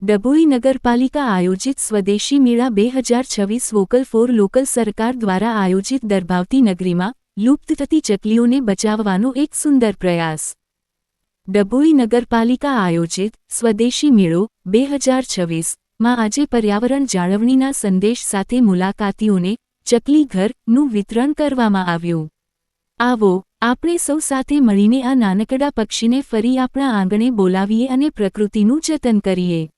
ડભોઈ નગરપાલિકા આયોજિત સ્વદેશી મેળા 2026 વોકલ ફોર લોકલ સરકાર દ્વારા આયોજિત દર્ભાવતી નગરીમાં લુપ્ત થતી ચકલીઓને બચાવવાનો એક સુંદર પ્રયાસ। ડભોઈ નગરપાલિકા આયોજિત સ્વદેશી મેળો 2026 માં આજે પર્યાવરણ જાળવણીના સંદેશ સાથે મુલાકાતીઓને ચકલી ઘરનું વિતરણ કરવામાં આવ્યું। આવો આપણે સૌ સાથે મળીને આ નાનકડા પક્ષીને ફરી આપણા આંગણે બોલાવીએ અને પ્રકૃતિનું જતન કરીએ।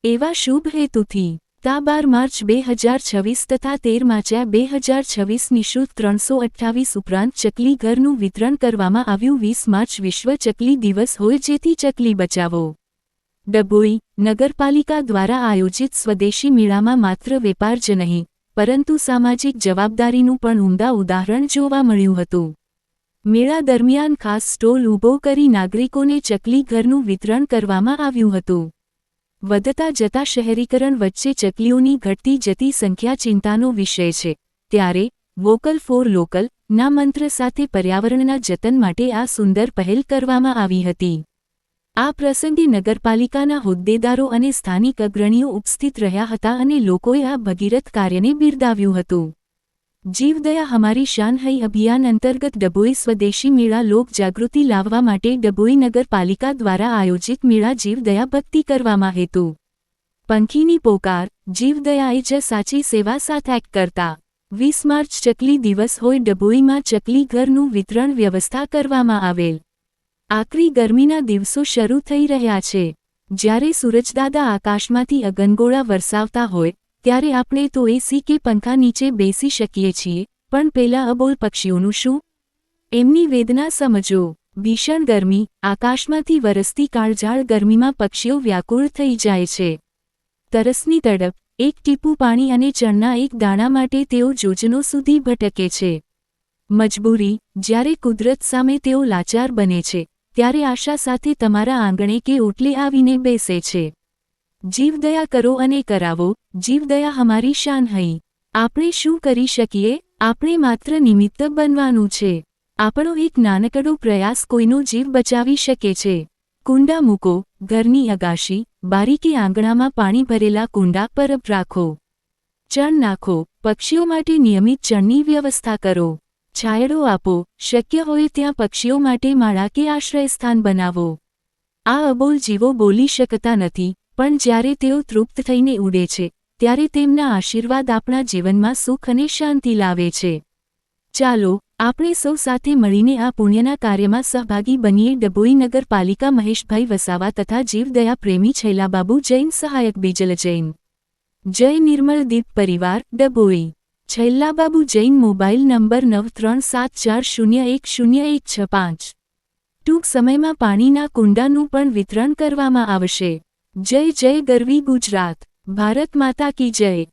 એવા શુભ હેતુથી તા 12 માર્ચ 2026 તથા 13 માર્ચ 2026 નિઃશુલ્ક 328 ઉપરાંત ચકલી ઘરનું વિતરણ કરવામાં આવ્યું। 20 માર્ચ વિશ્વ ચકલી દિવસ હોય જેથી ચકલી બચાવો। ડભોઈ નગરપાલિકા દ્વારા આયોજિત સ્વદેશી મેળામાં માત્ર વેપાર જ નહીં પરંતુ સામાજિક જવાબદારીનું પણ ઉમદા ઉદાહરણ જોવા મળ્યું હતું। મેળા દરમિયાન ખાસ સ્ટોલ ઊભો કરી નાગરિકોને ચકલી ઘરનું વિતરણ કરવામાં આવ્યું હતું। વધતા જતા શહેરીકરણ વચ્ચે ચકલીઓની ઘટતી જતી સંખ્યા ચિંતાનો વિષય છે, ત્યારે વોકલ ફોર લોકલ ના મંત્ર સાથે પર્યાવરણના જતન માટે આ સુંદર પહેલ કરવામાં આવી હતી। આ પ્રસંગે નગરપાલિકાના હોદ્દેદારો અને સ્થાનિક અગ્રણીઓ ઉપસ્થિત રહ્યા હતા અને લોકોએ આ ભગીરથ કાર્યને બિરદાવ્યું હતું। જીવદયા હમારી શાન હૈ અભિયાન અંતર્ગત ડભોઈ સ્વદેશી મેળા લોક જાગૃતિ લાવવા માટે ડભોઈ નગરપાલિકા દ્વારા આયોજિત મેળા જીવદયા ભક્તિ કરવામાં હેતુ પંખીની પોકાર જીવદયાએ જ સાચી સેવા સાથ એક્ટ કરતા 20 માર્ચ ચકલી દિવસ હોય ડભોઈમાં ચકલી ઘરનું વિતરણ વ્યવસ્થા કરવામાં આવેલ। આકરી ગરમીના દિવસો શરૂ થઈ રહ્યા છે, જ્યારે સૂરજદાદા આકાશમાંથી અગનગોળા વરસાવતા હોય ત્યારે આપણે તો એસી કે પંખા નીચે બેસી શકીએ છીએ, પણ પેલા અબોલ પક્ષીઓનું શું? એમની વેદના સમજો। ભીષણ ગરમી, આકાશમાંથી વરસતી કાળઝાળ ગરમીમાં પક્ષીઓ વ્યાકુળ થઈ જાય છે। તરસની તડપ, એક ટીપું પાણી અને ચણના એક દાણા માટે તેઓ જોજનો સુધી ભટકે છે। મજબૂરી, જ્યારે કુદરત સામે તેઓ લાચાર બને છે, ત્યારે આશા સાથે તમારા આંગણે કે ઓટલે આવીને બેસે છે। જીવદયા કરો અને કરાવો, જીવદયા હમારી શાન હૈ। આપણે શું કરી શકીએ? આપણે માત્ર નિમિત્ત બનવાનું છે। આપણો એક નાનકડો પ્રયાસ કોઈનો જીવ બચાવી શકે છે। કુંડા મૂકો, ઘરની અગાશી, બારી કે આંગણામાં પાણી ભરેલા કુંડા પર રાખો। ચણ નાખો, પક્ષીઓ માટે નિયમિત ચણની વ્યવસ્થા કરો। છાંયડો આપો, શક્ય હોય ત્યાં પક્ષીઓ માટે માળા કે આશ્રયસ્થાન બનાવો। આ અબોલ જીવો બોલી શકતા નથી, પણ જ્યારે તેઓ તૃપ્ત થઈને ઉડે છે, ત્યારે તેમના આશીર્વાદ આપણા જીવનમાં સુખ અને શાંતિ લાવે છે। ચાલો આપણે સૌ સાથે મળીને આ પુણ્યના કાર્યમાં સહભાગી બનીએ। ડભોઈ નગરપાલિકા મહેશભાઈ વસાવા તથા જીવદયા પ્રેમી છૈલાબાબુ જૈન સહાયક બીજલ જૈન। જય નિર્મલ દીપ પરિવાર ડભોઈ। Chhailababu Jain mobile number 9374010165। ટૂંક સમયમાં પાણીના કુંડાનું પણ વિતરણ કરવામાં આવશે। જય જય ગરવી ગુજરાત, ભારત માતા કી જય।